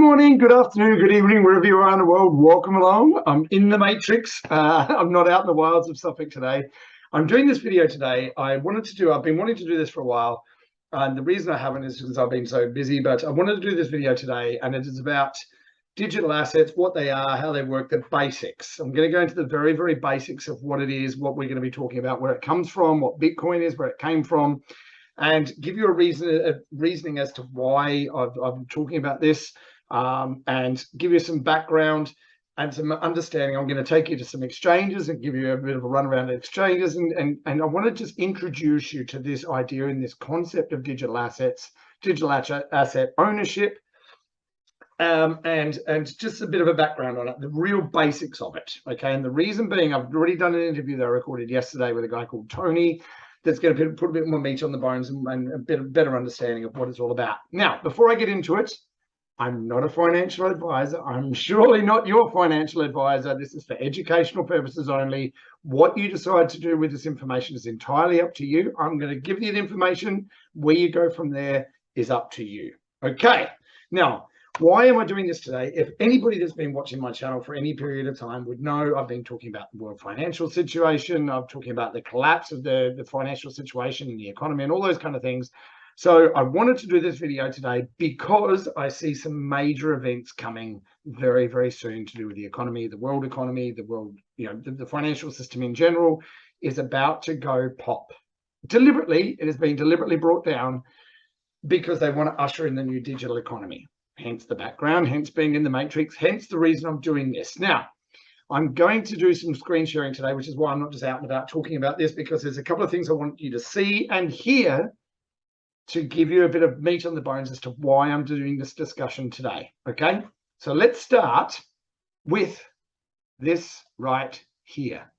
morning, good afternoon, good evening, wherever you are in the world. Welcome along. I'm in the Matrix. I'm not out in the wilds of Suffolk today. I'm doing this video today. I've been wanting to do this for a while. And the reason I haven't is because I've been so busy, but I wanted to do this video today, and it is about digital assets, what they are, how they work, the basics. I'm going to go into the very, very basics of what it is, what we're going to be talking about, where it comes from, what Bitcoin is, where it came from, and give you a reasoning as to why I'm talking about this, and give you some background and some understanding. I'm going to take you to some exchanges and give you a bit of a run around exchanges, and I want to just introduce you to this idea and this concept of digital assets, digital asset ownership, and just a bit of a background on it, the real basics of it. Okay, and the reason being, I've already done an interview that I recorded yesterday with a guy called Tony that's going to put a bit more meat on the bones and a bit of better understanding of what it's all about. Now, before I get into it, I'm not a financial advisor. I'm surely not your financial advisor. This is for educational purposes only. What you decide to do with this information is entirely up to you. I'm going to give you the information. Where you go from there is up to you. Okay. Now, why am I doing this today? If anybody that's been watching my channel for any period of time would know, I've been talking about the world financial situation. I'm talking about the collapse of the financial situation in the economy and all those kind of things. So I wanted to do this video today because I see some major events coming very, very soon to do with the economy, the world, the financial system in general is about to go pop. Deliberately, it has been deliberately brought down because they want to usher in the new digital economy. Hence the background, hence being in the Matrix, hence the reason I'm doing this. Now, I'm going to do some screen sharing today, which is why I'm not just out and about talking about this, because there's a couple of things I want you to see and hear to give you a bit of meat on the bones as to why I'm doing this discussion today. Okay, so let's start with this right here.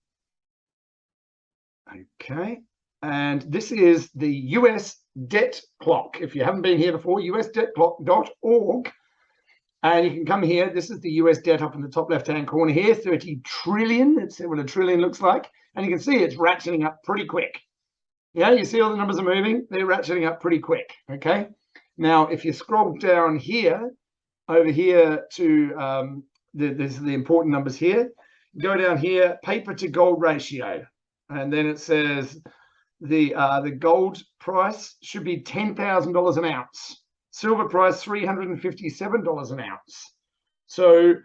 Okay, and this is the US debt clock. If you haven't been here before, usdebtclock.org, and you can come here. This is the US debt up in the top left hand corner here, 30 trillion. That's what a trillion looks like, and you can see it's ratcheting up pretty quick. Yeah, you see all the numbers are moving. They're ratcheting up pretty quick. Okay, now if you scroll down here, over here to there's the important numbers here. Go down here, paper to gold ratio, and then it says the gold price should be $10,000 an ounce. Silver price $357 an ounce. So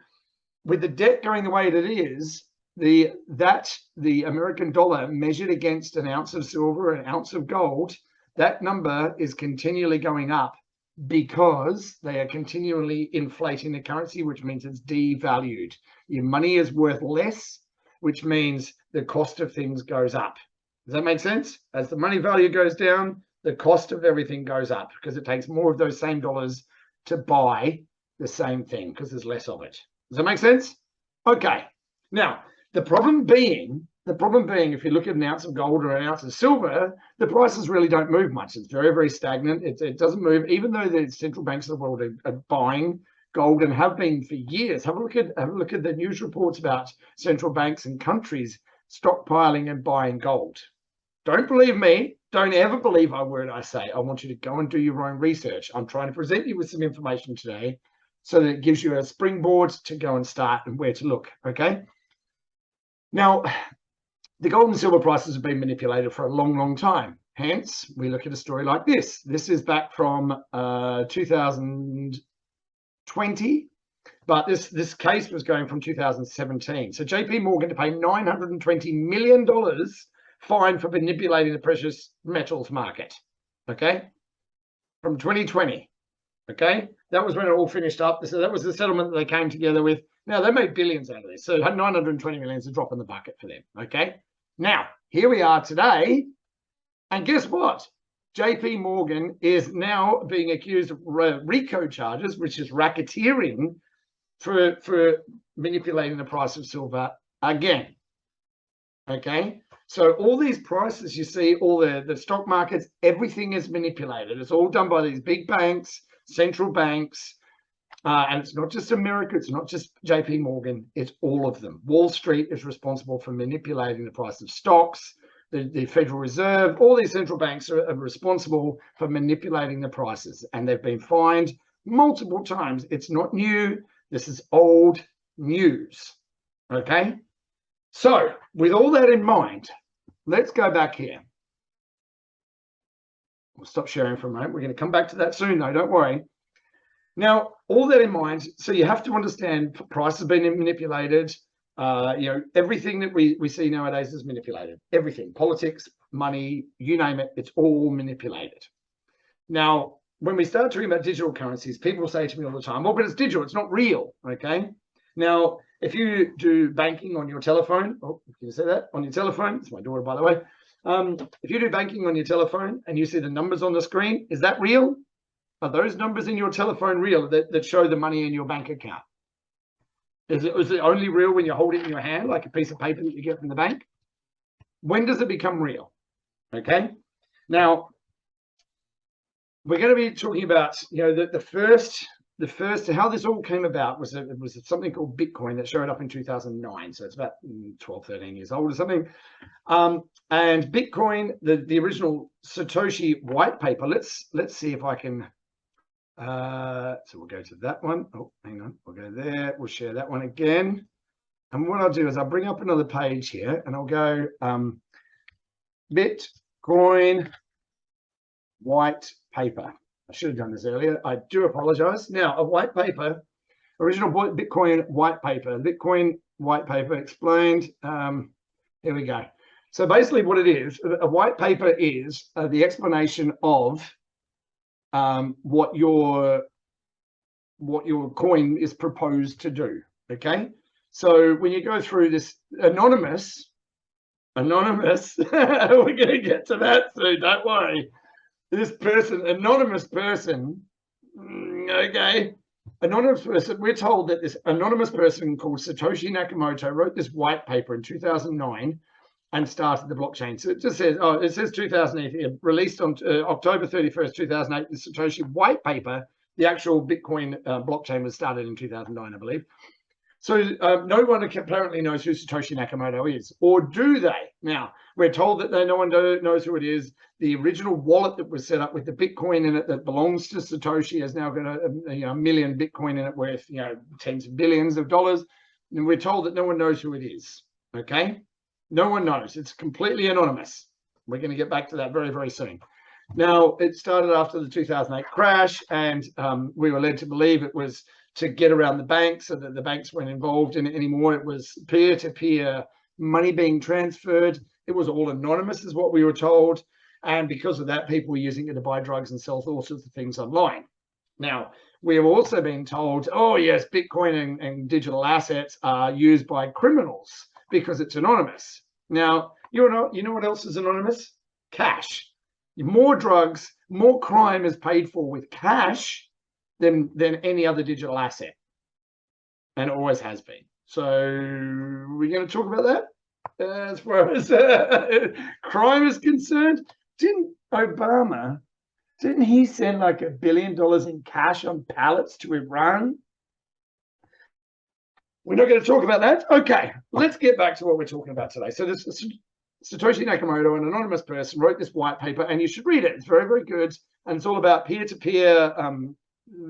with the debt going the way that it is, the American dollar measured against an ounce of silver, an ounce of gold, that number is continually going up because they are continually inflating the currency, which means it's devalued. Your money is worth less, which means the cost of things goes up. Does that make sense? As the money value goes down, the cost of everything goes up because it takes more of those same dollars to buy the same thing because there's less of it. Does that make sense? Okay. Now, the problem being, if you look at an ounce of gold or an ounce of silver, the prices really don't move much. It's very, very stagnant. It doesn't move, even though the central banks of the world are buying gold and have been for years. Have a look at the news reports about central banks and countries stockpiling and buying gold. Don't believe me. Don't ever believe a word I say. I want you to go and do your own research. I'm trying to present you with some information today so that it gives you a springboard to go and start and where to look. Okay. Now, the gold and silver prices have been manipulated for a long, long time. Hence, we look at a story like this. This is back from 2020, but this case was going from 2017. So JP Morgan to pay $920 million fine for manipulating the precious metals market. Okay, from 2020. Okay, that was when it all finished up. So that was the settlement that they came together with. Now, they made billions out of this. So 920 million is a drop in the bucket for them. Okay. Now, here we are today. And guess what? JP Morgan is now being accused of RICO charges, which is racketeering for manipulating the price of silver again. Okay. So all these prices you see, all the stock markets, everything is manipulated. It's all done by these big banks, central banks. And it's not just America, it's not just JP Morgan, it's all of them. Wall Street is responsible for manipulating the price of stocks. The Federal Reserve, all these central banks are responsible for manipulating the prices, and they've been fined multiple times. It's not new. This is old news. Okay. So with all that in mind, let's go back here. We'll stop sharing for a moment. We're going to come back to that soon, though. Don't worry. Now, all that in mind, so you have to understand price has been manipulated. Everything that we see nowadays is manipulated. Everything, politics, money, you name it, it's all manipulated. Now, when we start talking about digital currencies, people say to me all the time, "Oh, but it's digital, it's not real." Okay. Now, if you do banking on your telephone, can you say that on your telephone? It's my daughter, by the way. If you do banking on your telephone and you see the numbers on the screen, is that real? Are those numbers in your telephone real that show the money in your bank account? Is it only real when you hold it in your hand, like a piece of paper that you get from the bank? When does it become real? Okay. Now, we're going to be talking about, the first how this all came about was something called Bitcoin that showed up in 2009. So it's about 12, 13 years old or something. And Bitcoin, the original Satoshi white paper. Let's see if I can. So we'll go to that one. Oh, hang on. We'll go there. We'll share that one again. And what I'll do is I'll bring up another page here, and I'll go Bitcoin white paper. I should have done this earlier. I do apologize. Now, a white paper, original Bitcoin white paper, Bitcoin white paper explained. Here we go. So basically what it is, a white paper is the explanation of what your coin is proposed to do. Okay. So when you go through this anonymous, we're going to get to that soon. Don't worry. This person, anonymous person, okay, anonymous person, we're told that this anonymous person called Satoshi Nakamoto wrote this white paper in 2009 and started the blockchain. So it just says, it says 2008, released on October 31st, 2008, the Satoshi white paper. The actual Bitcoin blockchain was started in 2009, I believe. So no one apparently knows who Satoshi Nakamoto is, or do they? Now, we're told that no one knows who it is. The original wallet that was set up with the Bitcoin in it that belongs to Satoshi has now got a million Bitcoin in it worth, tens of billions of dollars. And we're told that no one knows who it is, okay? No one knows. It's completely anonymous. We're going to get back to that very, very soon. Now, it started after the 2008 crash, and we were led to believe it was to get around the banks, so that the banks weren't involved in it anymore. It was peer-to-peer money being transferred. It was all anonymous, is what we were told. And because of that, people were using it to buy drugs and sell all sorts of things online. Now, we have also been told, oh, yes, Bitcoin and digital assets are used by criminals because it's anonymous. Now, you know what else is anonymous? Cash. More drugs, more crime is paid for with cash than any other digital asset, and it always has been. So we're going to talk about that as far as crime is concerned. Didn't he send like $1 billion in cash on pallets to Iran? We're not going to talk about that. Okay, let's get back to what we're talking about today. So this Satoshi Nakamoto, an anonymous person, wrote this white paper, and you should read it. It's very, very good, and it's all about peer-to-peer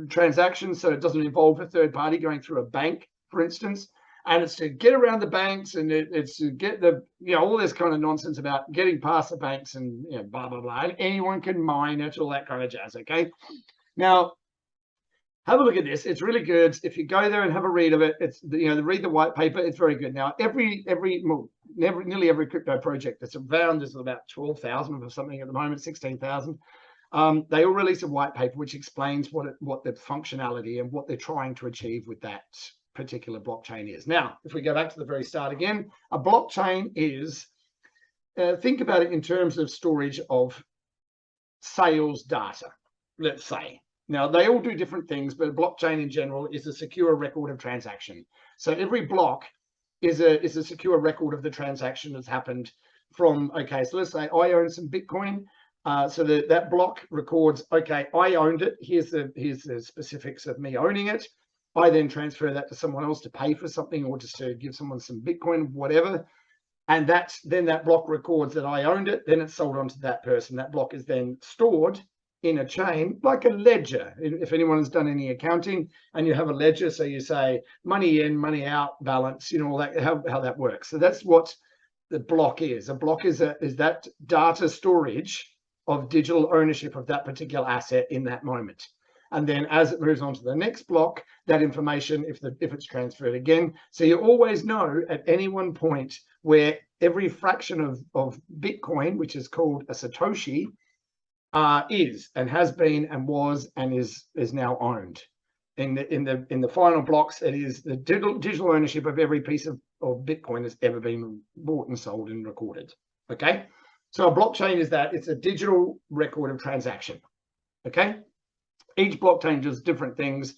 transactions, so it doesn't involve a third party going through a bank, for instance. And it's to get around the banks, and it's to get all this kind of nonsense about getting past the banks, and blah blah blah. And anyone can mine it, all that kind of jazz. Okay, now have a look at this. It's really good. If you go there and have a read of it, it's read the white paper. It's very good. Now nearly every crypto project that's around, there's about 12,000 or something at the moment, 16,000. They all release a white paper which explains what the functionality and what they're trying to achieve with that particular blockchain is. Now, if we go back to the very start again, a blockchain is, think about it in terms of storage of sales data, let's say. Now, they all do different things, but a blockchain in general is a secure record of transaction. So every block is a secure record of the transaction that's happened from, okay, so let's say I own some Bitcoin. So that block records, okay, I owned it. Here's the specifics of me owning it. I then transfer that to someone else to pay for something, or just to give someone some Bitcoin, whatever. And then that block records that I owned it. Then it's sold on to that person. That block is then stored in a chain, like a ledger. If anyone has done any accounting and you have a ledger, so you say money in, money out, balance, you know, all that, how that works. So that's what the block is. A block is that data storage of digital ownership of that particular asset in that moment. And then as it moves on to the next block, that information, if it's transferred again. So you always know at any one point where every fraction of Bitcoin, which is called a Satoshi, is and has been and was and is now owned. In the final blocks, it is the digital ownership of every piece of Bitcoin that's ever been bought and sold and recorded. Okay, so a blockchain is that it's a digital record of transaction. Okay, each blockchain does different things.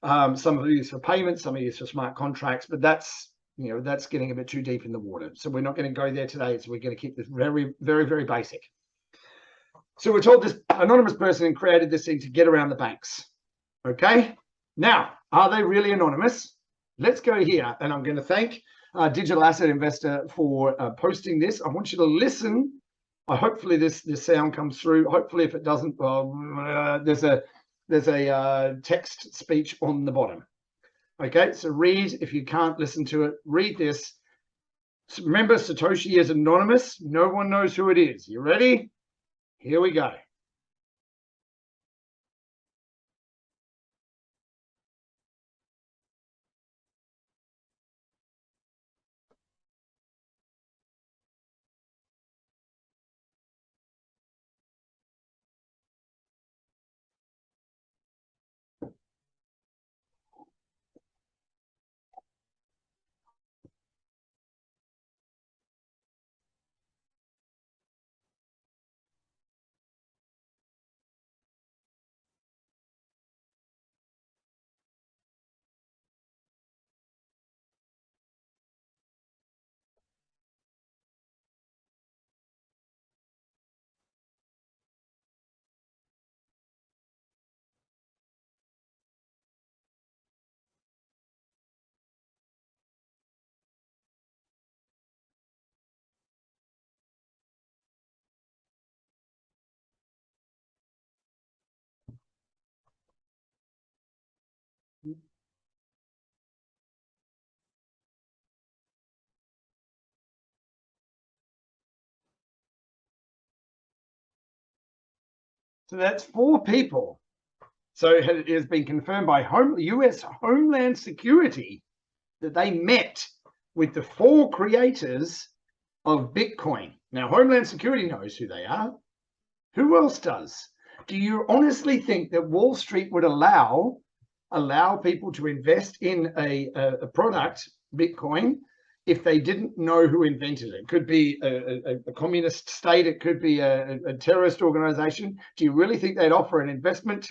Some are used for payments, some are used for smart contracts, but that's getting a bit too deep in the water. So we're not going to go there today. So we're going to keep this very, very, very basic. So we're told this anonymous person created this thing to get around the banks. Okay, now, are they really anonymous? Let's go here, and I'm going to thank Digital Asset Investor for posting this. I want you to listen. Hopefully this sound comes through. Hopefully, if it doesn't, well, there's a text speech on the bottom. Okay, so read. If you can't listen to it, read this. So remember, Satoshi is anonymous. No one knows who it is. You ready? Here we go. So that's 4 people. So it has been confirmed by US Homeland Security that they met with the 4 creators of Bitcoin. Now, Homeland Security knows who they are. Who else does? Do you honestly think that Wall Street would allow people to invest in a product, Bitcoin, if they didn't know who invented it? It could be a communist state. It could be a terrorist organization. Do you really think they'd offer an investment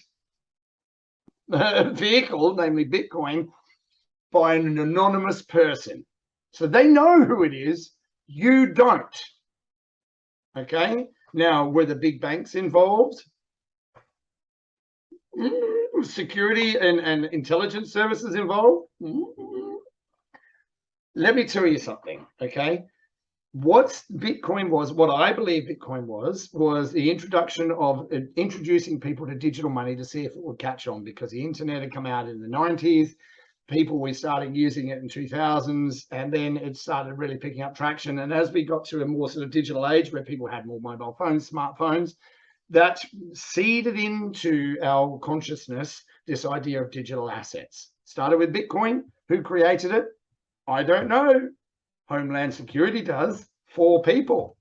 vehicle, namely Bitcoin, by an anonymous person? So they know who it is. You don't. Okay. Now, were the big banks involved? Security and intelligence services involved? Let me tell you something, okay? What Bitcoin was, what I believe Bitcoin was the introduction of introducing people to digital money to see if it would catch on, because the internet had come out in the 90s. People were starting using it in 2000s, and then it started really picking up traction. And as we got to a more sort of digital age where people had more mobile phones, smartphones, that seeded into our consciousness this idea of digital assets. Started with Bitcoin. Who created it? I don't know. Homeland Security does. 4 people.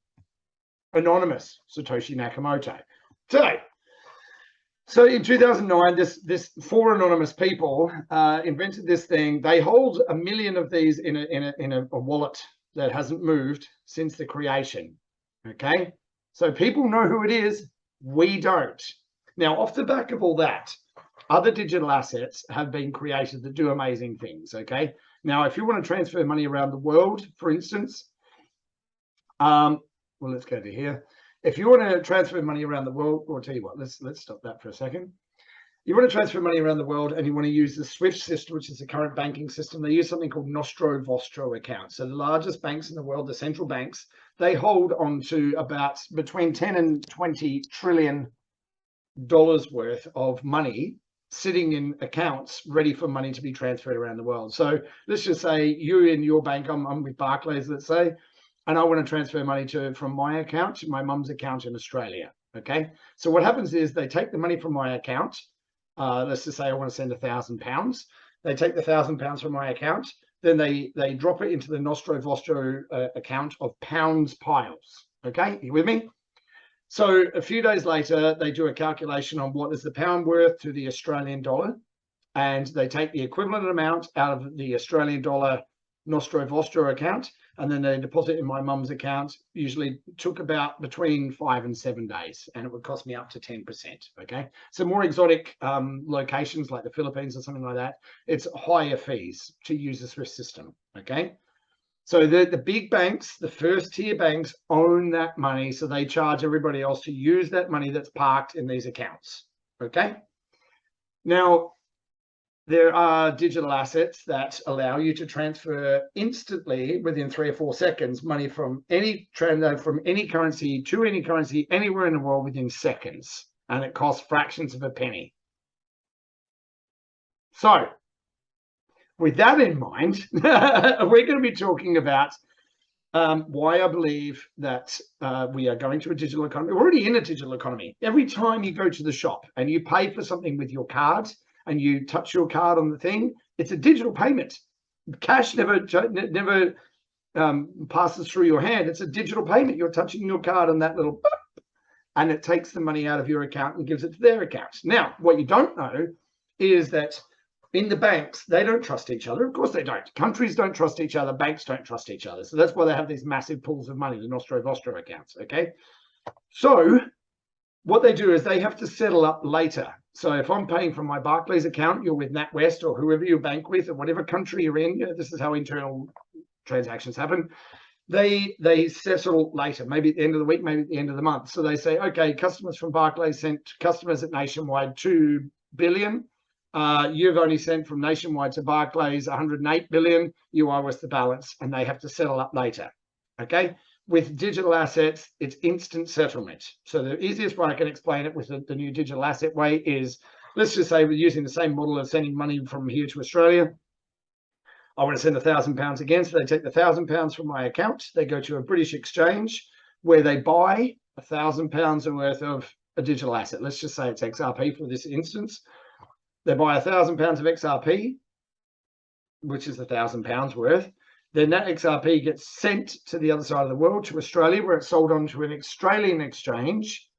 Anonymous. Satoshi Nakamoto. So in 2009, this 4 anonymous people invented this thing. They hold 1 million of these in a wallet that hasn't moved since the creation. Okay, so people know who it is. We don't. Now, off the back of all that, other digital assets have been created that do amazing things. Okay, now if you want to transfer money around the world, for instance, well, let's go to here. If you want to transfer money around the world, or I'll tell you what, let's stop that for a second. You want to transfer money around the world and you want to use the SWIFT system, which is the current banking system. They use something called Nostro Vostro accounts. So the largest banks in the world, the central banks, they hold on to about between 10 and 20 trillion worth of money sitting in accounts ready for money to be transferred around the world. So let's just say you in your bank, I'm with Barclays, let's say, and I want to transfer money from my account to my mum's account in Australia. Okay, so what happens is they take the money from my account. Let's just say I want to send £1,000. They take the £1,000 from my account, then they drop it into the Nostro Vostro account of pounds piles. Okay, you with me? So a few days later, they do a calculation on what is the pound worth to the Australian dollar, and they take the equivalent amount out of the Australian dollar Nostro Vostro account, and then they deposit in my mum's account. Usually took about between 5 and 7 days, and it would cost me up to 10%. Okay, so more exotic locations like the Philippines or something like that, it's higher fees to use the Swift system. Okay, so the big banks, the first tier banks, own that money, so they charge everybody else to use that money that's parked in these accounts. Okay, now there are digital assets that allow you to transfer instantly within 3 or 4 seconds money from any currency to any currency anywhere in the world within seconds, and it costs fractions of a penny. So with that in mind, we're going to be talking about why I believe that we are going to a digital economy. We're already in a digital economy. Every time you go to the shop and you pay for something with your card, and you touch your card on the thing, it's a digital payment. Cash never passes through your hand. It's a digital payment. You're touching your card on that little boop, and it takes the money out of your account and gives it to their account. Now, what you don't know is that in the banks, they don't trust each other. Of course they don't. Countries don't trust each other. Banks don't trust each other. So that's why they have these massive pools of money, the Nostro Vostro accounts, okay? So what they do is they have to settle up later. So if I'm paying from my Barclays account, you're with NatWest or whoever you bank with, or whatever country you're in, this is how internal transactions happen. They settle later, maybe at the end of the week, maybe at the end of the month. So they say, okay, customers from Barclays sent customers at Nationwide 2 billion. You've only sent from Nationwide to Barclays 108 billion. You owe us the balance, and they have to settle up later. Okay. With digital assets, it's instant settlement. So the easiest way I can explain it with the new digital asset way is, let's just say we're using the same model of sending money from here to Australia. I want to send £1,000 again. So they take the £1,000 from my account. They go to a British exchange where they buy £1,000 worth of a digital asset. Let's just say it's XRP for this instance. They buy £1,000 of XRP, which is £1,000 worth. Then that XRP gets sent to the other side of the world, to Australia, where it's sold onto an Australian exchange.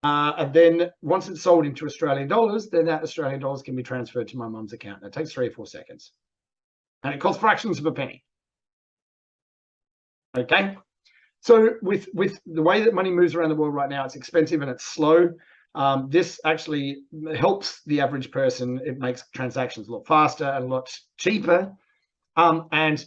And then once it's sold into Australian dollars, then that Australian dollars can be transferred to my mum's account. That takes 3 or 4 seconds. And it costs fractions of a penny. Okay? So with the way that money moves around the world right now, it's expensive and it's slow. This actually helps the average person. It makes transactions a lot faster and a lot cheaper. And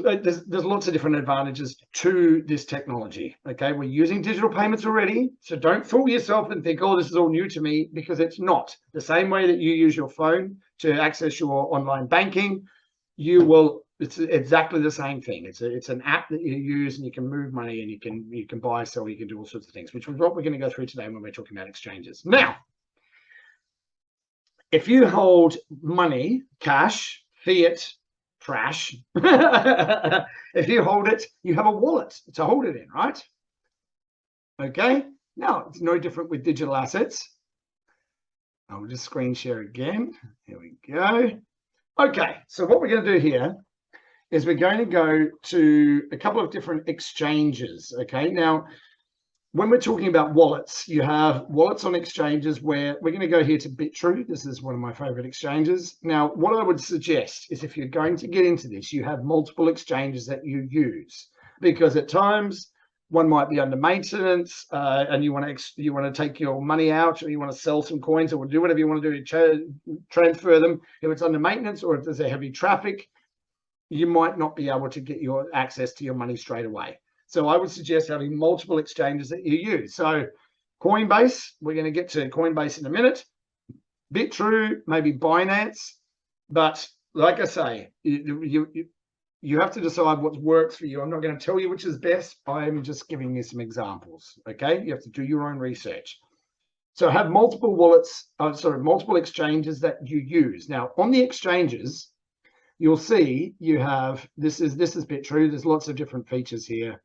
there's lots of different advantages to this technology. Okay, we're using digital payments already, so don't fool yourself and think, oh, this is all new to me, because it's not. The same way that you use your phone to access your online banking, it's exactly the same thing. It's an app that you use, and you can move money, and you can buy, sell, you can do all sorts of things, which is what we're going to go through today when we're talking about exchanges. Now, if you hold money, cash, fiat, trash, if you hold it, you have a wallet to hold it in, right? Okay, now it's no different with digital assets. I'll just screen share again. Here we go. Okay, so what we're going to do here is we're going to go to a couple of different exchanges. Okay, now when we're talking about wallets, you have wallets on exchanges where we're going to go here to Bitrue. This is one of my favorite exchanges. Now, what I would suggest is if you're going to get into this, you have multiple exchanges that you use, because at times one might be under maintenance and you want to take your money out, or you want to sell some coins, or do whatever you want to do to transfer them. If it's under maintenance, or if there's a heavy traffic, you might not be able to get your access to your money straight away. So I would suggest having multiple exchanges that you use. So Coinbase, we're going to get to Coinbase in a minute. Bitrue, maybe Binance. But like I say, you have to decide what works for you. I'm not going to tell you which is best. I'm just giving you some examples, okay? You have to do your own research. So have multiple wallets, multiple exchanges that you use. Now on the exchanges, you'll see you have, this is Bitrue. There's lots of different features here.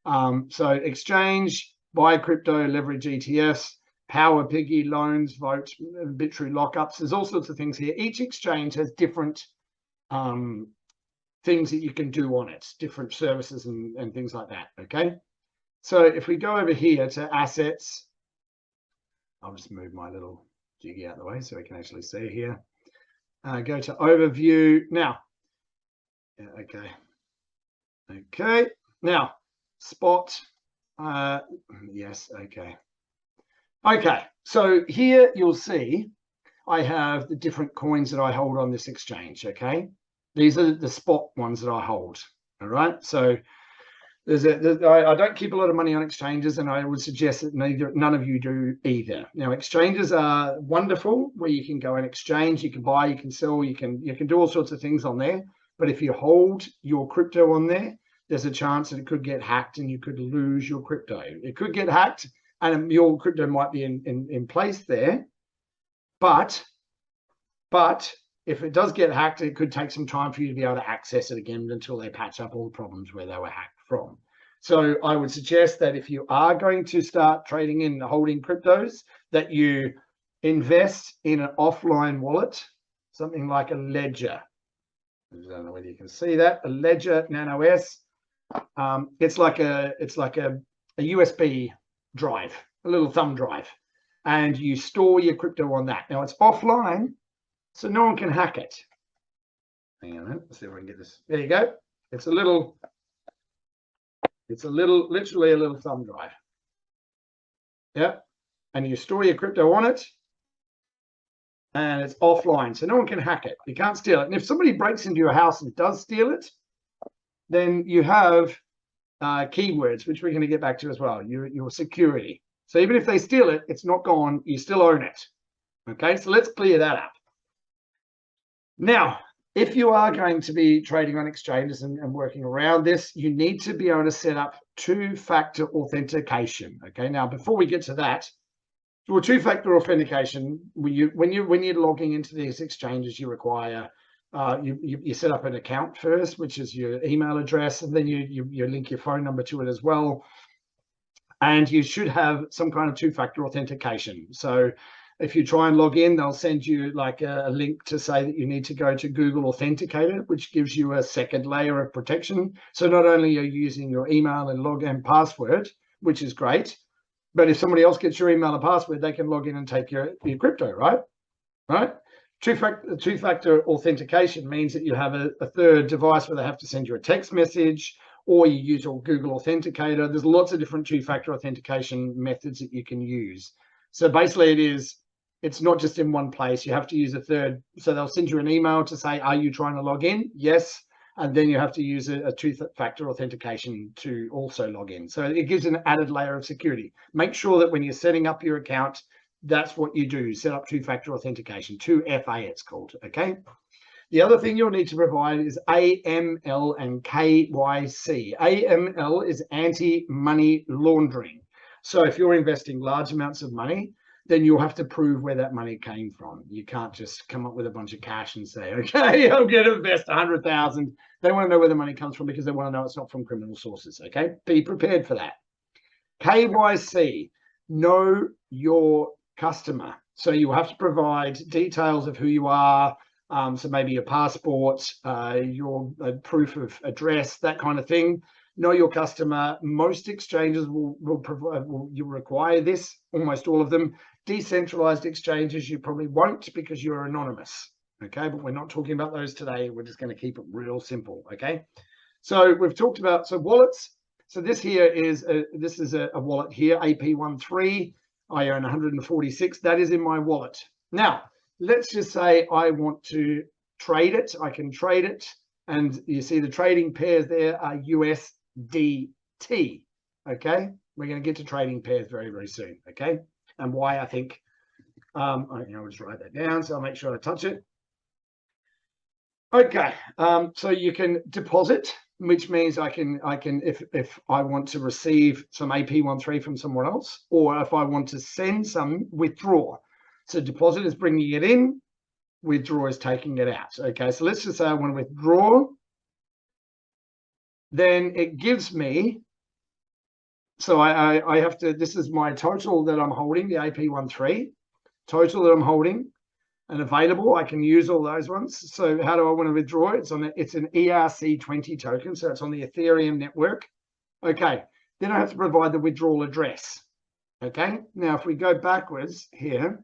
So exchange, buy crypto, leverage ETFs, power piggy, loans, vote, Bitrue lockups. There's all sorts of things here. Each exchange has different things that you can do on it, different services and things like that. Okay. So if we go over here to assets, I'll just move my little jiggy out of the way so we can actually see here. Go to overview now. Yeah, okay. Okay. Now, spot. Yes. Okay. Okay. So here you'll see I have the different coins that I hold on this exchange. Okay. These are the spot ones that I hold. All right. So I don't keep a lot of money on exchanges, and I would suggest that none of you do either. Now, exchanges are wonderful, where you can go and exchange, you can buy, you can sell, you can do all sorts of things on there. But if you hold your crypto on there, there's a chance that it could get hacked and you could lose your crypto. It could get hacked, and your crypto might be in place there. But if it does get hacked, it could take some time for you to be able to access it again until they patch up all the problems where they were hacked from. So I would suggest that if you are going to start trading in holding cryptos, that you invest in an offline wallet, something like a Ledger. I don't know whether you can see that, a Ledger Nano S. It's like a USB drive, a little thumb drive, and you store your crypto on that. Now it's offline, so no one can hack it. Hang on a minute, let's see if I can get this. There you go. It's literally a little thumb drive. Yeah. And you store your crypto on it, and it's offline, so no one can hack it. You can't steal it. And if somebody breaks into your house and does steal it, then you have keywords, which we're going to get back to as well, your security. So even if they steal it, it's not gone. You still own it. Okay, so let's clear that up. Now, if you are going to be trading on exchanges and working around this, you need to be able to set up two-factor authentication. Okay, now before we get to that, well, two-factor authentication, when you're logging into these exchanges, you require you set up an account first, which is your email address, and then you link your phone number to it as well. And you should have some kind of two-factor authentication. So if you try and log in, they'll send you like a link to say that you need to go to Google Authenticator, which gives you a second layer of protection. So not only are you using your email and login password, which is great, but if somebody else gets your email and password, they can log in and take your crypto, right? Right? Two-factor authentication means that you have a third device where they have to send you a text message, or you use your Google Authenticator. There's lots of different two-factor authentication methods that you can use. So basically it's not just in one place. You have to use a third. So they'll send you an email to say, are you trying to log in? Yes. And then you have to use a two-factor authentication to also log in. So it gives an added layer of security. Make sure that when you're setting up your account, that's what you do. Set up two-factor authentication, 2FA it's called, okay? The other thing you'll need to provide is AML and KYC. AML is anti-money laundering. So if you're investing large amounts of money, then you'll have to prove where that money came from. You can't just come up with a bunch of cash and say, okay, I'm going to invest 100,000. They want to know where the money comes from because they want to know it's not from criminal sources, okay? Be prepared for that. KYC, know your customer. So you have to provide details of who you are, so maybe your passport, your proof of address, that kind of thing. Know your customer. Most exchanges will require this, almost all of them. Decentralized exchanges, you probably won't because you're anonymous, okay? But we're not talking about those today. We're just going to keep it real simple, okay? So we've talked about, so wallets. So this here is, this is a wallet here, AP13. I own 146. That is in my wallet. Now, let's just say I want to trade it. I can trade it. And you see the trading pairs there are USDT. Okay. We're going to get to trading pairs very, very soon. Okay. And why I think, I'll just write that down. So I'll make sure I touch it. Okay. So you can deposit which means I can if I want to receive some AP13 from someone else, or if I want to send some, withdraw. So deposit is bringing it in, withdraw is taking it out. Okay, so let's just say I want to withdraw. Then it gives me, so I have to, this is my total that I'm holding, the AP13 total that I'm holding and available. I can use all those ones. So how do I want to withdraw? It's an ERC20 token, so it's on the Ethereum network. Okay, then I have to provide the withdrawal address. Okay, now if we go backwards here,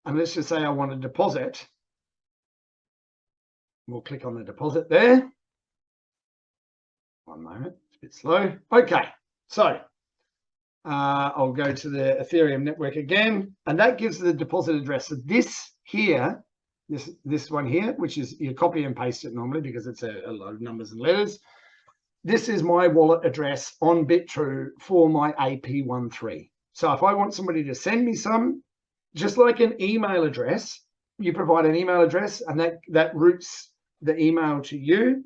and let's just say I want to deposit, we'll click on the deposit there. One moment, it's a bit slow. Okay, so I'll go to the Ethereum network again, and that gives the deposit address. So this here, this one here, which is, you copy and paste it normally because it's a lot of numbers and letters. This is my wallet address on BitTrue for my AP13. So if I want somebody to send me some, just like an email address, you provide an email address and that routes the email to you.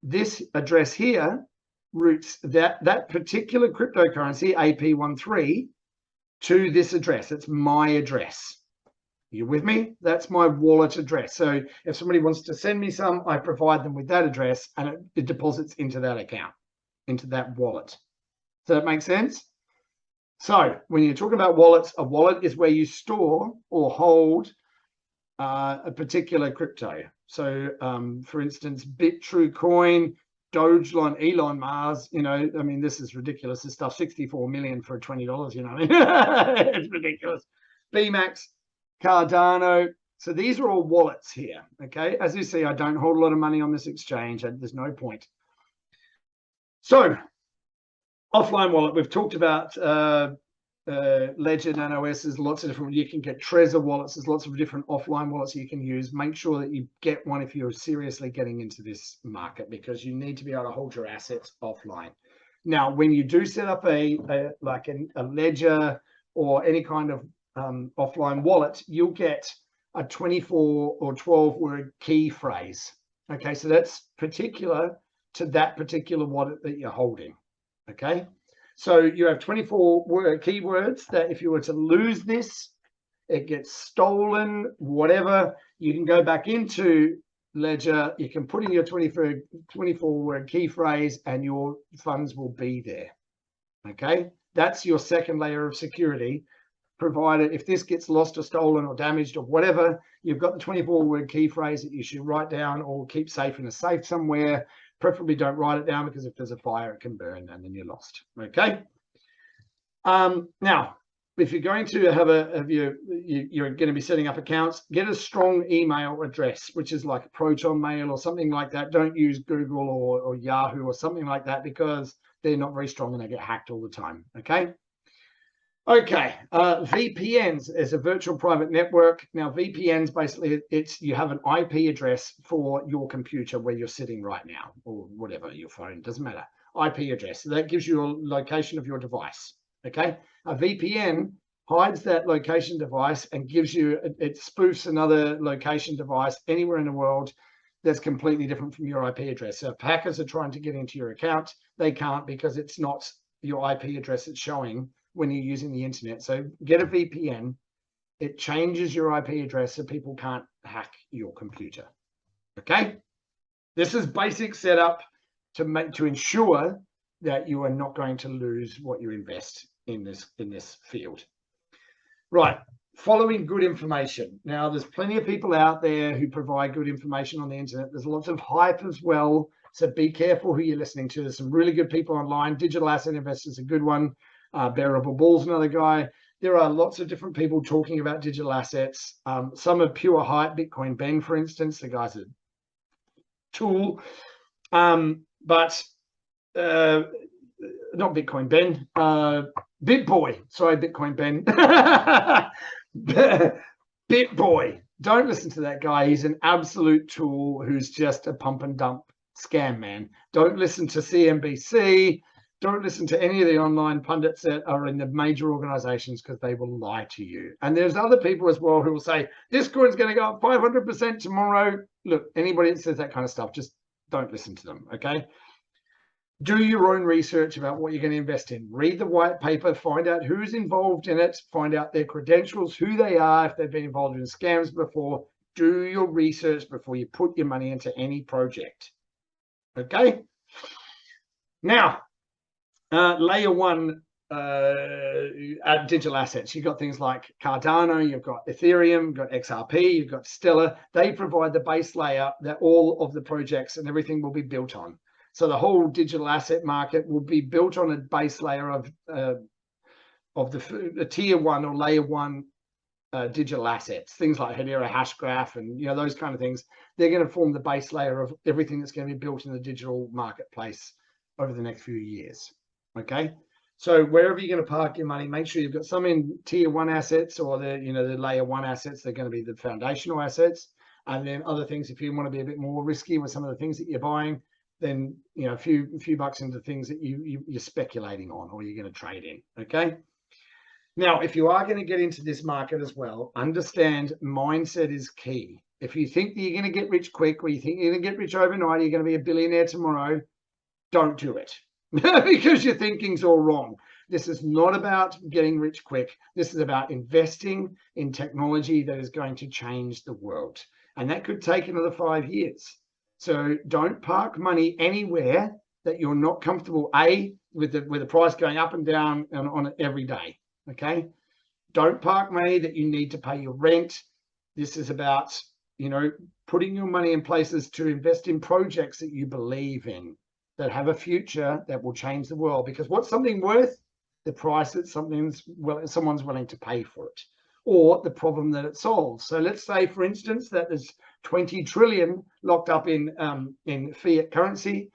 This address here routes that particular cryptocurrency, AP13, to this address. It's my address. You with me? That's my wallet address. So if somebody wants to send me some, I provide them with that address, and it deposits into that account, into that wallet. Does that make sense? So when you're talking about wallets, a wallet is where you store or hold a particular crypto. So for instance, BitTrue coin, Dogecoin, Elon Musk, you know, I mean, this is ridiculous. This stuff, 64 million for $20, you know, it's ridiculous. BMax, Cardano. So these are all wallets here. Okay. As you see, I don't hold a lot of money on this exchange, and there's no point. So offline wallet, we've talked about Ledger, NanoS. There's lots of different, you can get Trezor wallets. There's lots of different offline wallets you can use. Make sure that you get one if you're seriously getting into this market, because you need to be able to hold your assets offline. Now, when you do set up a Ledger or any kind of offline wallet, you'll get a 24 or 12 word key phrase. Okay, so that's particular to that particular wallet that you're holding. Okay, so you have 24 keywords that if you were to lose this, it gets stolen, whatever, you can go back into Ledger, you can put in your 24 word key phrase, and your funds will be there. Okay, that's your second layer of security. Provided if this gets lost or stolen or damaged or whatever, you've got the 24 word key phrase that you should write down or keep safe in a safe somewhere. Preferably don't write it down, because if there's a fire, it can burn and then you're lost. Okay. Now, if you're going to have you're going to be setting up accounts, get a strong email address, which is like Proton Mail or something like that. Don't use Google or Yahoo or something like that, because they're not very strong and they get hacked all the time. Okay. Okay, VPNs is a virtual private network. Now, VPNs, basically, you have an IP address for your computer where you're sitting right now, or whatever, your phone, doesn't matter. IP address. So that gives you a location of your device. Okay, a VPN hides that location device and gives you, it spoofs another location device anywhere in the world that's completely different from your IP address. So if hackers are trying to get into your account, they can't, because it's not your IP address it's showing when you're using the internet. So get a VPN. It changes your IP address so people can't hack your computer. Okay, this is basic setup to ensure that you are not going to lose what you invest in this field. Right, following good information. Now, there's plenty of people out there who provide good information on the internet. There's lots of hype as well, so be careful who you're listening to. There's some really good people online. Digital Asset Investor is a good one. Bearable Bull's another guy. There are lots of different people talking about digital assets. Some are pure hype. Bitcoin Ben, for instance, the guy's a tool. But not Bitcoin Ben, BitBoy. Sorry, Bitcoin Ben. BitBoy. Don't listen to that guy. He's an absolute tool who's just a pump and dump scam man. Don't listen to CNBC. Don't listen to any of the online pundits that are in the major organizations, because they will lie to you. And there's other people as well who will say, this coin's going to go up 500% tomorrow. Look, anybody that says that kind of stuff, just don't listen to them, okay? Do your own research about what you're going to invest in. Read the white paper, find out who's involved in it, find out their credentials, who they are, if they've been involved in scams before. Do your research before you put your money into any project. Okay? Now, layer one digital assets. You've got things like Cardano, you've got Ethereum, you've got XRP, you've got Stellar. They provide the base layer that all of the projects and everything will be built on. So the whole digital asset market will be built on a base layer of the tier one or layer one digital assets, things like Hedera, Hashgraph, and those kind of things. They're going to form the base layer of everything that's going to be built in the digital marketplace over the next few years. Okay, so wherever you're going to park your money, make sure you've got some in tier one assets or the layer one assets. They're going to be the foundational assets, and then other things. If you want to be a bit more risky with some of the things that you're buying, then a few bucks into things that you're speculating on or you're going to trade in. Okay. Now, if you are going to get into this market as well, understand mindset is key. If you think that you're going to get rich quick, or you think you're going to get rich overnight, you're going to be a billionaire tomorrow, don't do it because your thinking's all wrong. This is not about getting rich quick. This is about investing in technology that is going to change the world. And that could take another 5 years. So don't park money anywhere that you're not comfortable, with the price going up and down on it every day. Okay, don't park money that you need to pay your rent. This is about putting your money in places to invest in projects that you believe in, that have a future, that will change the world. Because what's something worth? The price that someone's willing to pay for it, or the problem that it solves. So let's say, for instance, that there's 20 trillion locked up in fiat currency.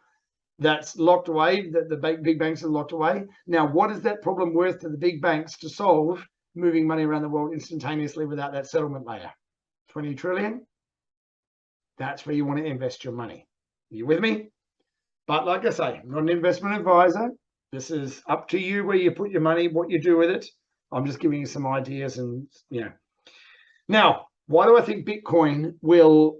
That's locked away, that the big banks are locked away. Now, what is that problem worth to the big banks to solve moving money around the world instantaneously without that settlement layer? 20 trillion. That's where you want to invest your money. Are you with me? But like I say, I'm not an investment advisor. This is up to you where you put your money, what you do with it. I'm just giving you some ideas. And now, why do I think Bitcoin will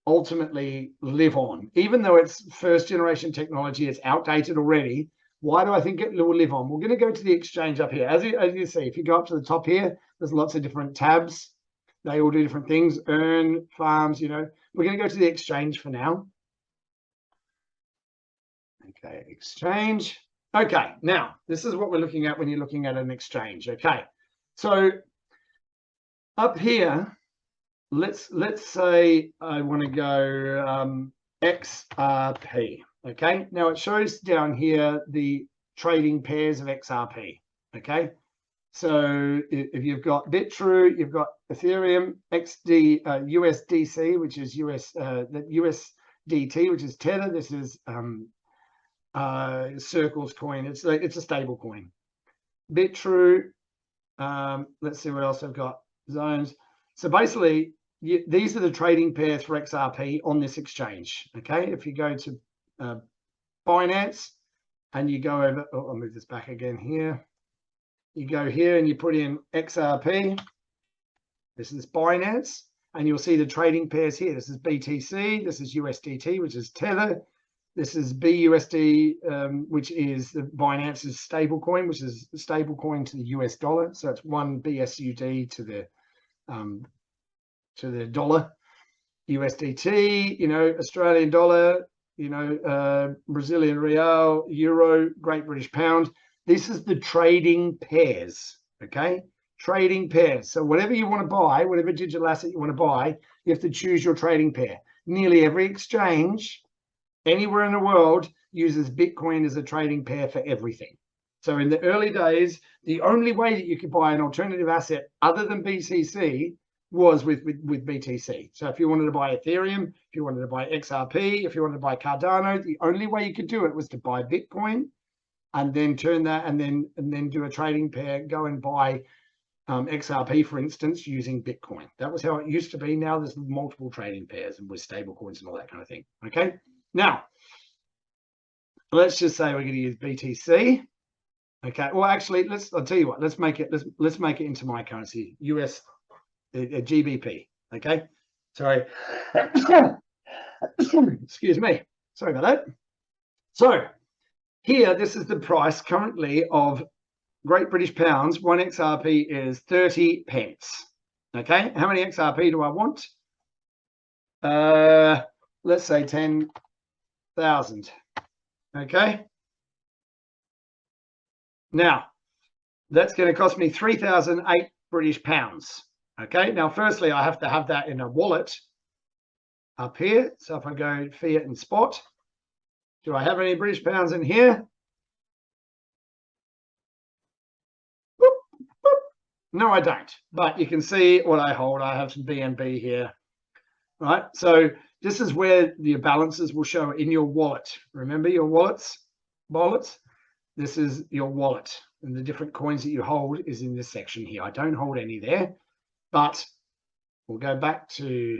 ultimately live on? Even though it's first generation technology, it's outdated already. Why do I think it will live on? We're going to go to the exchange up here. As you see, if you go up to the top here, there's lots of different tabs. They all do different things. Earn, farms, we're going to go to the exchange for now. Okay, exchange. Okay, now this is what we're looking at when you're looking at an exchange. Okay, so up here, let's say I want to go XRP. Okay, now it shows down here the trading pairs of XRP. Okay, so if you've got BitTrue, you've got Ethereum, USDC, which is USDT, which is Tether. This is Circle's coin. It's a stable coin. BitTrue. Let's see what else I've got. Zones. So basically, these are the trading pairs for XRP on this exchange. Okay, if you go to Binance and you go over, I'll move this back again here. You go here and you put in XRP. This is Binance, and you'll see the trading pairs here. This is BTC. This is USDT, which is Tether. This is BUSD, which is the Binance's stable coin, which is the stable coin to the US dollar. So it's one BSUD to the dollar. USDT, Australian dollar, Brazilian real, euro, Great British pound. This is the trading pairs. Okay, trading pairs. So whatever you want to buy, whatever digital asset you want to buy, you have to choose your trading pair. Nearly every exchange anywhere in the world uses Bitcoin as a trading pair for everything. So in the early days, the only way that you could buy an alternative asset other than BTC was with BTC. So if you wanted to buy Ethereum, if you wanted to buy XRP, if you wanted to buy Cardano, the only way you could do it was to buy Bitcoin and then turn that and then do a trading pair, go and buy XRP, for instance, using Bitcoin. That was how it used to be. Now there's multiple trading pairs and with stable coins and all that kind of thing. Okay. Now, let's just say we're going to use BTC. Okay. Well, actually, I'll tell you what. Let's make it into my currency, US GBP. Okay. Sorry. Excuse me. Sorry about that. So here, this is the price currently of Great British pounds. 1 XRP is 30 pence. Okay, how many XRP do I want? Let's say 10,000. Okay. Now, that's going to cost me 3,008 British pounds. Okay. Now, firstly, I have to have that in a wallet up here. So if I go fiat and spot, do I have any British pounds in here? Boop, boop. No, I don't. But you can see what I hold. I have some BNB here. Right. So this is where the balances will show in your wallet. Remember your wallets? This is your wallet, and the different coins that you hold is in this section here. I don't hold any there, but we'll go back to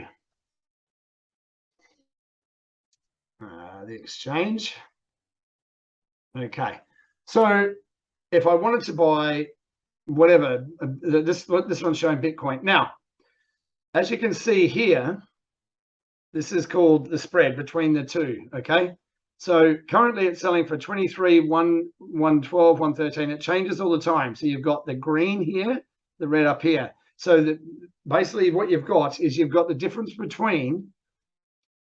the exchange. Okay, so if I wanted to buy whatever, this one's showing Bitcoin. Now, as you can see here, this is called the spread between the two. Okay, so currently it's selling for 23, 112, 113. It changes all the time. So you've got the green here, the red up here. So basically what you've got is you've got the difference between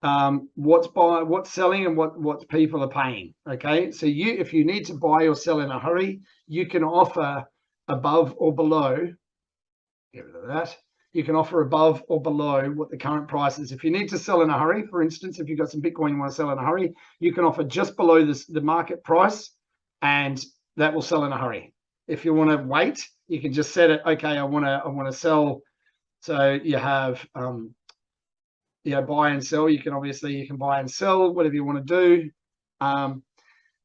what's selling and what people are paying. Okay, so if you need to buy or sell in a hurry, you can offer above or below. Get rid of that. You can offer above or below what the current price is. If you need to sell in a hurry, for instance, if you've got some Bitcoin you want to sell in a hurry, you can offer just below the market price, and that will sell in a hurry. If you want to wait, you can just set it. Okay, I want to sell. So you have buy and sell. You can buy and sell whatever you want to do,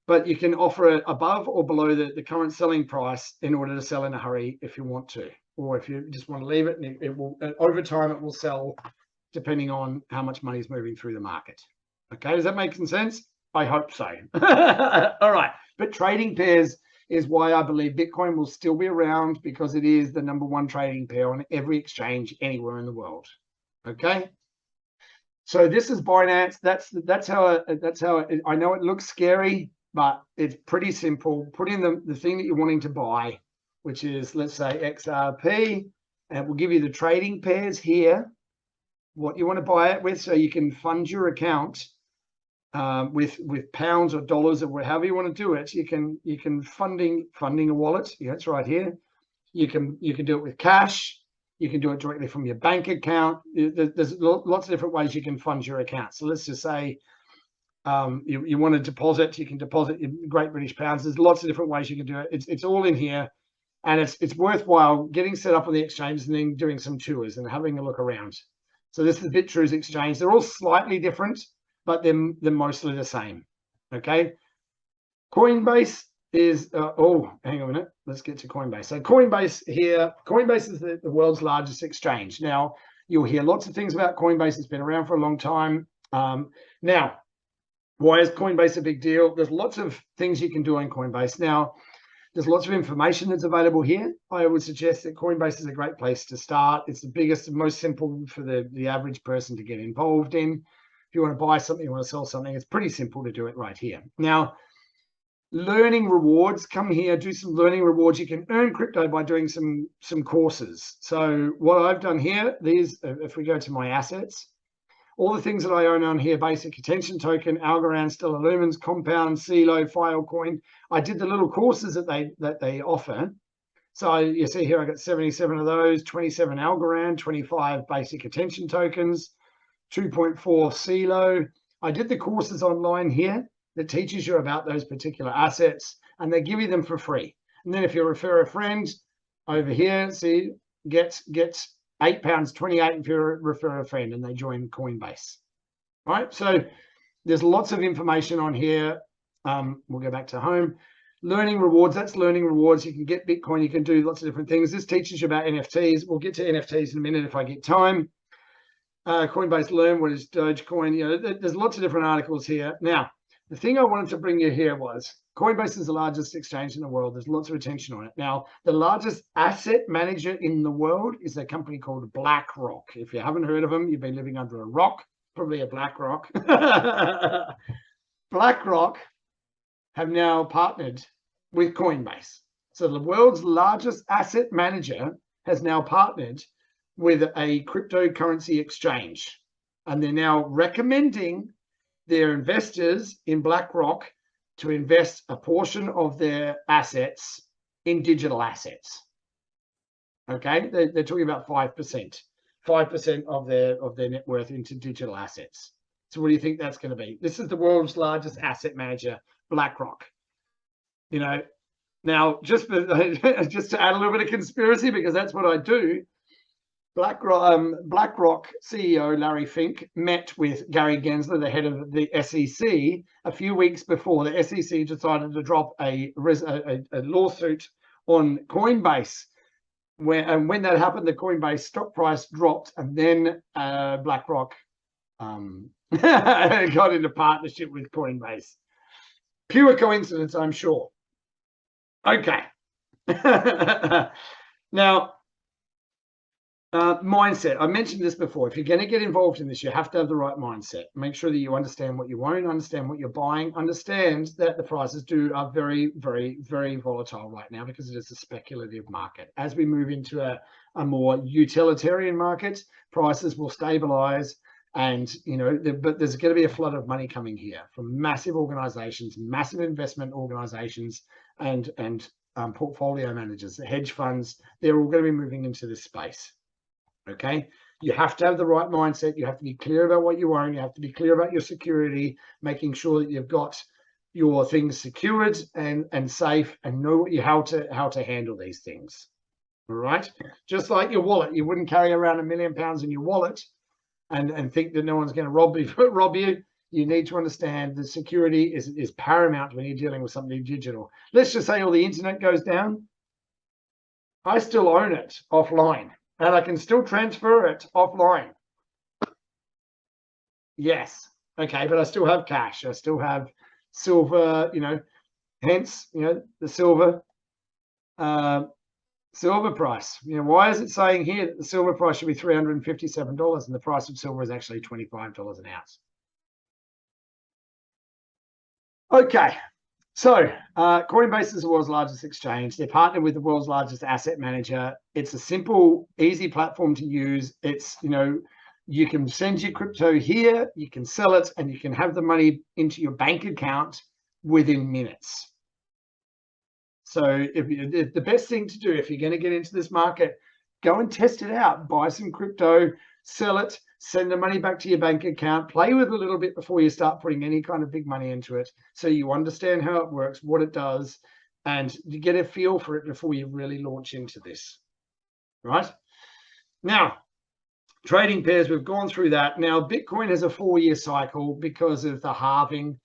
but you can offer it above or below the current selling price in order to sell in a hurry if you want to. Or if you just want to leave it, and it will, over time, it will sell depending on how much money is moving through the market. Okay, does that make some sense? I hope so. All right, but trading pairs is why I believe Bitcoin will still be around, because it is the #1 trading pair on every exchange anywhere in the world. Okay, so this is Binance. That's how I know it looks scary, but it's pretty simple. Put in the thing that you're wanting to buy, which is, let's say, XRP, and it will give you the trading pairs here, what you want to buy it with, so you can fund your account with pounds or dollars or however you want to do it. You can funding a wallet. Yeah, it's right here. You can do it with cash. You can do it directly from your bank account. There's lots of different ways you can fund your account. So let's just say you want to deposit. You can deposit in Great British pounds. There's lots of different ways you can do it. It's all in here. And it's worthwhile getting set up on the exchange and then doing some tours and having a look around. So this is Bittru's exchange. They're all slightly different, but they're mostly the same. Okay. Coinbase is, hang on a minute. Let's get to Coinbase. So Coinbase here, Coinbase is the world's largest exchange. Now, you'll hear lots of things about Coinbase. It's been around for a long time. Now, why is Coinbase a big deal? There's lots of things you can do on Coinbase. Now, there's lots of information that's available here. I would suggest that Coinbase is a great place to start. It's the biggest and most simple for the average person to get involved in. If you want to buy something, you want to sell something, it's pretty simple to do it right here. Now, learning rewards, come here, do some learning rewards. You can earn crypto by doing some courses. So what I've done here, if we go to my assets, all the things that I own on here: basic attention token, Algorand, Stellar Lumens, Compound, CeeLo, Filecoin. I did the little courses that they offer. So you see here, I got 77 of those, 27 Algorand, 25 basic attention tokens, 2.4 CeeLo. I did the courses online here that teaches you about those particular assets, and they give you them for free. And then if you refer a friend over here, see, get £8.28 if you refer a friend and they join Coinbase. Right, so there's lots of information on here. We'll go back to home. Learning rewards, that's learning rewards. You can get Bitcoin, you can do lots of different things. This teaches you about NFTs. We'll get to NFTs in a minute if I get time. Coinbase Learn, what is Dogecoin? There's lots of different articles here. Now, the thing I wanted to bring you here was Coinbase is the largest exchange in the world. There's lots of attention on it. Now, the largest asset manager in the world is a company called BlackRock. If you haven't heard of them, you've been living under a rock, probably a BlackRock. BlackRock have now partnered with Coinbase. So the world's largest asset manager has now partnered with a cryptocurrency exchange, and they're now recommending their investors in BlackRock to invest a portion of their assets in digital assets. Okay, they're talking about 5% of their net worth into digital assets. So what do you think that's going to be? This is the world's largest asset manager, BlackRock. You know, now just to add a little bit of conspiracy, because that's what I do. BlackRock CEO Larry Fink met with Gary Gensler, the head of the SEC, a few weeks before the SEC decided to drop a lawsuit on Coinbase. When that happened, the Coinbase stock price dropped, and then BlackRock got into partnership with Coinbase. Pure coincidence, I'm sure. Okay. Now, mindset. I mentioned this before. If you're going to get involved in this, you have to have the right mindset. Make sure that you understand what you own, understand what you're buying, understand that the prices are very, very, very volatile right now because it is a speculative market. As we move into a more utilitarian market, prices will stabilize, and but there's going to be a flood of money coming here from massive organizations, massive investment organizations, and portfolio managers, the hedge funds. They're all going to be moving into this space. Okay, you have to have the right mindset. You have to be clear about what you own. You have to be clear about your security, making sure that you've got your things secured and safe, and know how to handle these things. All right, just like your wallet, you wouldn't carry around £1 million in your wallet and think that no one's going to rob you. You need to understand that security is paramount when you're dealing with something digital. Let's just say all the internet goes down. I still own it offline, and I can still transfer it offline. Yes. Okay, but I still have cash. I still have silver, hence, the silver price. Why is it saying here that the silver price should be $357 and the price of silver is actually $25 an ounce? Okay, so Coinbase is the world's largest exchange. They're partnered with the world's largest asset manager. It's a simple, easy platform to use. It's, you can send your crypto here, you can sell it, and you can have the money into your bank account within minutes. So if the best thing to do, if you're going to get into this market, go and test it out. Buy some crypto, sell it, send the money back to your bank account, play with it a little bit before you start putting any kind of big money into it, so you understand how it works, what it does, and you get a feel for it before you really launch into this. Right? Now, trading pairs, we've gone through that. Now, Bitcoin has a 4-year cycle because of the halving.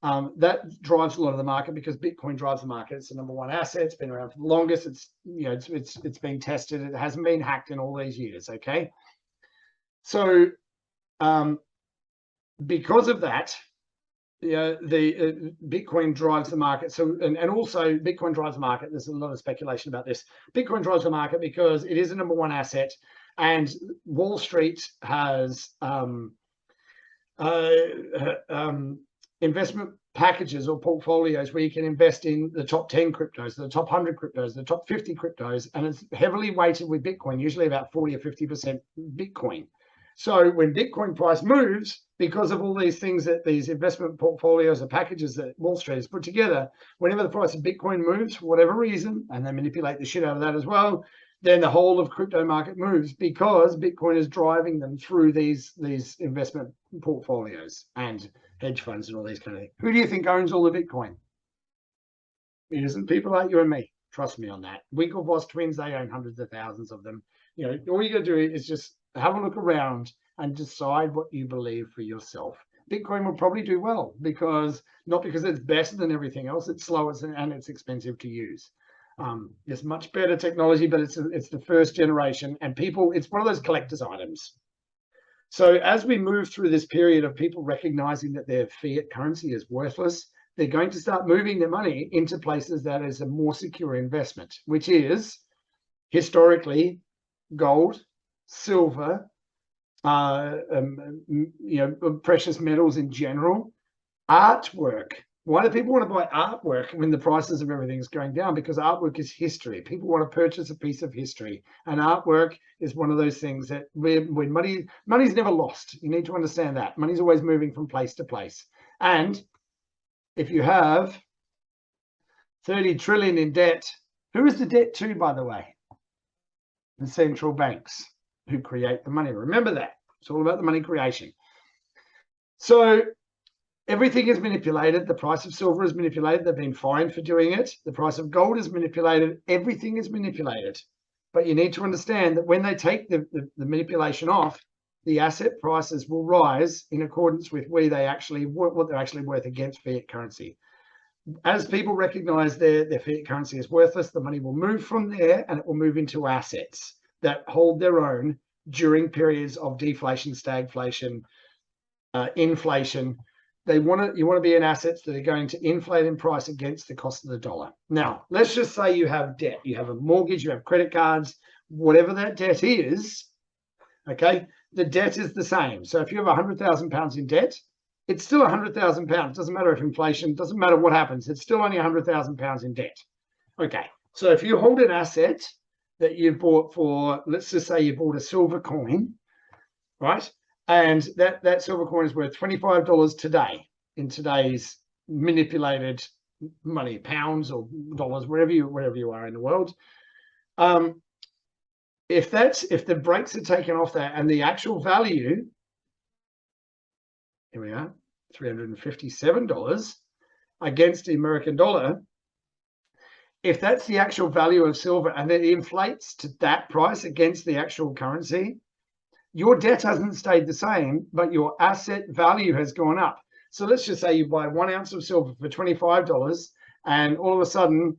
That drives a lot of the market because Bitcoin drives the market. It's the #1 asset. It's been around for the longest. It's been tested. It hasn't been hacked in all these years. Okay. So, because of that, the Bitcoin drives the market. So, and also Bitcoin drives the market. There's a lot of speculation about this. Bitcoin drives the market because it is a #1 asset, and Wall Street has investment packages or portfolios where you can invest in the top 10 cryptos, the top 100 cryptos, the top 50 cryptos, and it's heavily weighted with Bitcoin, usually about 40 or 50% Bitcoin. So when Bitcoin price moves, because of all these things that these investment portfolios or packages that Wall Street has put together, whenever the price of Bitcoin moves for whatever reason, and they manipulate the shit out of that as well, then the whole of crypto market moves because Bitcoin is driving them through these investment portfolios and hedge funds and all these kind of things. Who do you think owns all the Bitcoin? It isn't people like you and me. Trust me on that. Winklevoss twins, they own hundreds of thousands of them. All you got to do is just have a look around and decide what you believe for yourself. Bitcoin will probably do well not because it's better than everything else. It's slower and it's expensive to use. It's much better technology, but it's the first generation, and it's one of those collector's items. So as we move through this period of people recognizing that their fiat currency is worthless, they're going to start moving their money into places that is a more secure investment, which is historically gold, silver, precious metals in general, artwork, Why do people want to buy artwork when the prices of everything is going down? Because artwork is history. People want to purchase a piece of history, and artwork is one of those things that when money's never lost. You need to understand that money's always moving from place to place. And if you have 30 trillion in debt, who is the debt to, by the way? The central banks who create the money. Remember that. It's all about the money creation. So everything is manipulated. The price of silver is manipulated. They've been fined for doing it. The price of gold is manipulated. Everything is manipulated. But you need to understand that when they take the manipulation off, the asset prices will rise in accordance with what they're actually worth against fiat currency. As people recognize their fiat currency is worthless, the money will move from there and it will move into assets that hold their own during periods of deflation, stagflation, inflation. You want to be in assets that are going to inflate in price against the cost of the dollar. Now, let's just say you have debt. You have a mortgage, you have credit cards, whatever that debt is, okay? The debt is the same. So if you have £100,000 in debt, it's still £100,000. Doesn't matter if inflation, doesn't matter what happens. It's still only £100,000 in debt. Okay, so if you hold an asset that you bought for, let's just say you bought a silver coin, right? And that silver coin is worth $25 today in today's manipulated money, pounds or dollars, wherever you are in the world. If the brakes are taken off that and the actual value, here we are, $357 against the American dollar. If that's the actual value of silver and it inflates to that price against the actual currency, your debt hasn't stayed the same, but your asset value has gone up. So let's just say you buy 1 ounce of silver for $25 and all of a sudden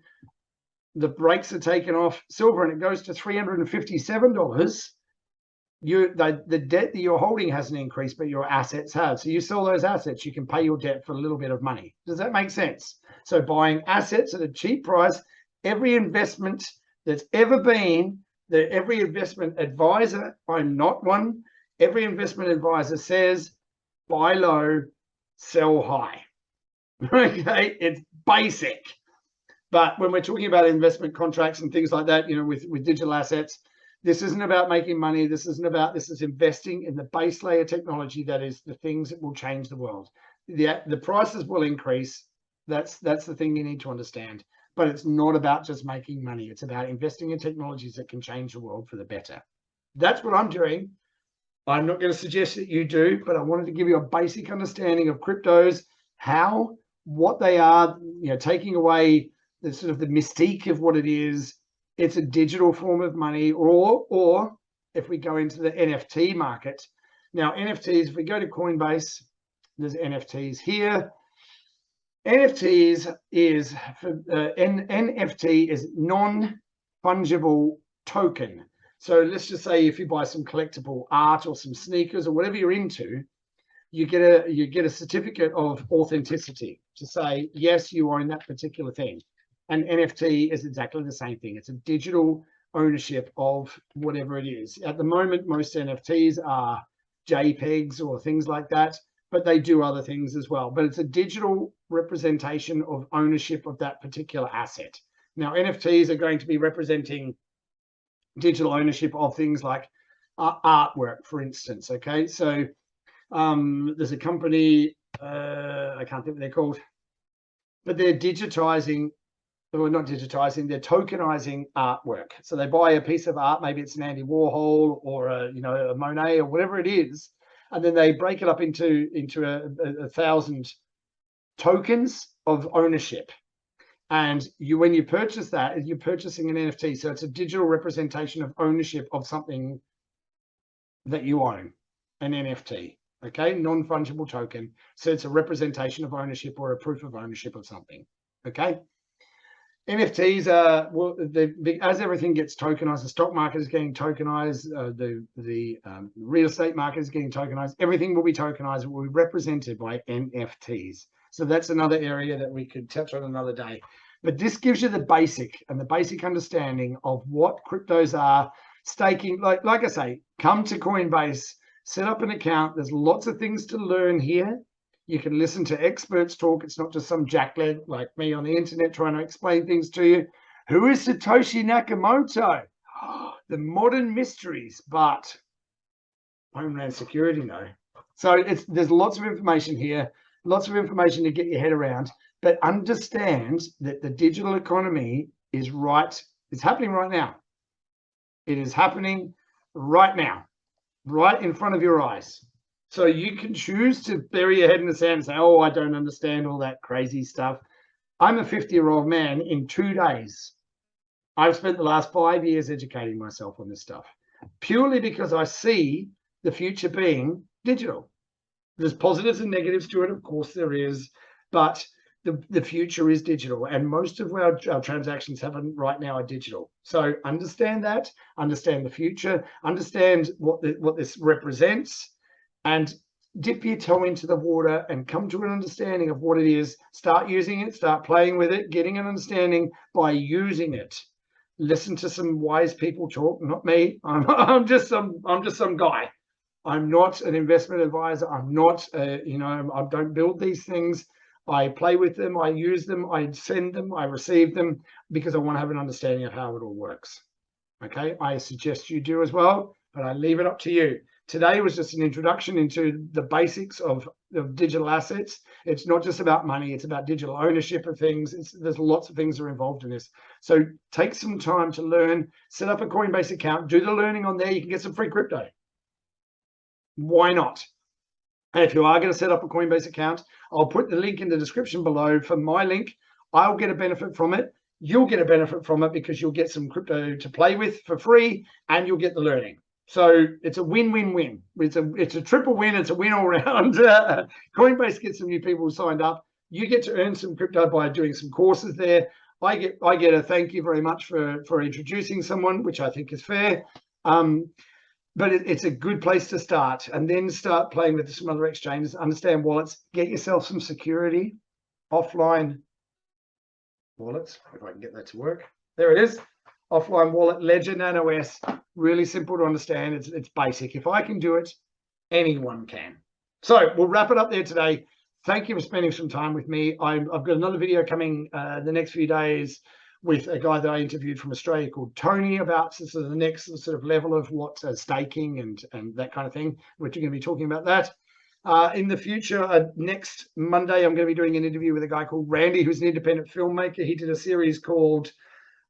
the brakes are taken off silver and it goes to $357. The debt that you're holding hasn't increased, but your assets have. So you sell those assets, you can pay your debt for a little bit of money. Does that make sense? So buying assets at a cheap price, every investment that's ever been, every investment advisor, I'm not one, every investment advisor says buy low, sell high. Okay, it's basic. But when we're talking about investment contracts and things like that, with digital assets, this isn't about making money. This is investing in the base layer technology that is the things that will change the world. The prices will increase. That's the thing you need to understand. But it's not about just making money. It's about investing in technologies that can change the world for the better. That's what I'm doing. I'm not going to suggest that you do, but I wanted to give you a basic understanding of cryptos, what they are, taking away the sort of the mystique of what it is. It's a digital form of money, or if we go into the NFT market. Now, NFTs, if we go to Coinbase, there's NFTs here. NFTs is NFT is non-fungible token. So let's just say if you buy some collectible art or some sneakers or whatever you're into, you get a certificate of authenticity to say yes, you own that particular thing. And NFT is exactly the same thing. It's a digital ownership of whatever it is. At the moment, most NFTs are JPEGs or things like that, but they do other things as well. But it's a digital representation of ownership of that particular asset. Now, NFTs are going to be representing digital ownership of things like artwork, for instance. Okay, so there's a company, I can't think what they're called, but they're digitizing. Well, not digitizing, they're tokenizing artwork. So they buy a piece of art, maybe it's an Andy Warhol or a Monet or whatever it is, and then they break it up into 1,000 tokens of ownership. And when you purchase that, you're purchasing an NFT. So it's a digital representation of ownership of something that you own, an NFT. Okay, non-fungible token. So it's a representation of ownership or a proof of ownership of something. Okay. NFTs are, as everything gets tokenized, the stock market is getting tokenized, the real estate market is getting tokenized, everything will be tokenized, it will be represented by NFTs. So that's another area that we could touch on another day. But this gives you the basic understanding of what cryptos are. Staking, like I say, come to Coinbase, set up an account. There's lots of things to learn here. You can listen to experts talk. It's not just some jackleg like me on the internet trying to explain things to you. Who is Satoshi Nakamoto? The modern mysteries, but Homeland Security, no. So there's lots of information here, lots of information to get your head around, but understand that the digital economy is it's happening right now. It is happening right now, right in front of your eyes. So you can choose to bury your head in the sand and say, oh, I don't understand all that crazy stuff. I'm a 50-year-old man. In 2 days, I've spent the last 5 years educating myself on this stuff, purely because I see the future being digital. There's positives and negatives to it, of course there is, but the future is digital, and most of our transactions happen right now are digital. So understand that, understand the future, understand what this represents, and dip your toe into the water and come to an understanding of what it is. Start using it, start playing with it, getting an understanding by using it. Listen to some wise people talk, not me. I'm just some guy. I'm not an investment advisor. I'm not, I don't build these things. I play with them. I use them. I send them. I receive them because I want to have an understanding of how it all works. Okay. I suggest you do as well, but I leave it up to you. Today was just an introduction into the basics of digital assets. It's not just about money. It's about digital ownership of things. There's lots of things that are involved in this. So take some time to learn, set up a Coinbase account, do the learning on there. You can get some free crypto. Why not? And if you are going to set up a Coinbase account, I'll put the link in the description below for my link. I'll get a benefit from it. You'll get a benefit from it because you'll get some crypto to play with for free, and you'll get the learning. So it's a win-win-win. It's a triple win. It's a win all around. Coinbase gets some new people signed up. You get to earn some crypto by doing some courses there. I get a thank you very much for introducing someone, which I think is fair. But it's a good place to start, and then start playing with some other exchanges, understand wallets, get yourself some security, offline wallets, if I can get that to work. There it is, offline wallet, Ledger, Nano S, really simple to understand. It's basic. If I can do it, anyone can. So we'll wrap it up there today. Thank you for spending some time with me. I've got another video coming the next few days with a guy that I interviewed from Australia called Tony about sort of the next sort of level of what staking and that kind of thing. We're going to be talking about that. In the future, next Monday, I'm going to be doing an interview with a guy called Randy, who's an independent filmmaker. He did a series called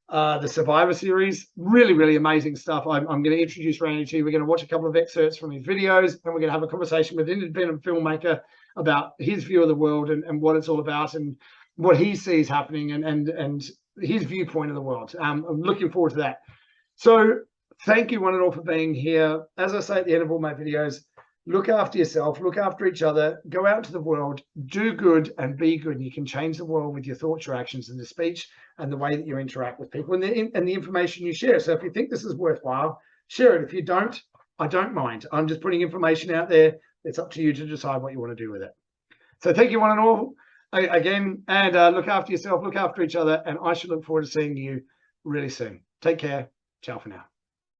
the Survivor Series. Really, really amazing stuff. I'm going to introduce Randy to you. We're going to watch a couple of excerpts from his videos, and we're going to have a conversation with an independent filmmaker about his view of the world and what it's all about and what he sees happening and his viewpoint of the world. I'm looking forward to that. So thank you one and all for being here. As I say at the end of all my videos, look after yourself, look after each other, go out into the world, do good and be good. You can change the world with your thoughts, your actions, and the speech and the way that you interact with people and the information you share. So if you think this is worthwhile, share it. If you don't, I don't mind. I'm just putting information out there. It's up to you to decide what you want to do with it. So thank you one and all again, and look after yourself, look after each other, and I should look forward to seeing you really soon. Take care. Ciao for now.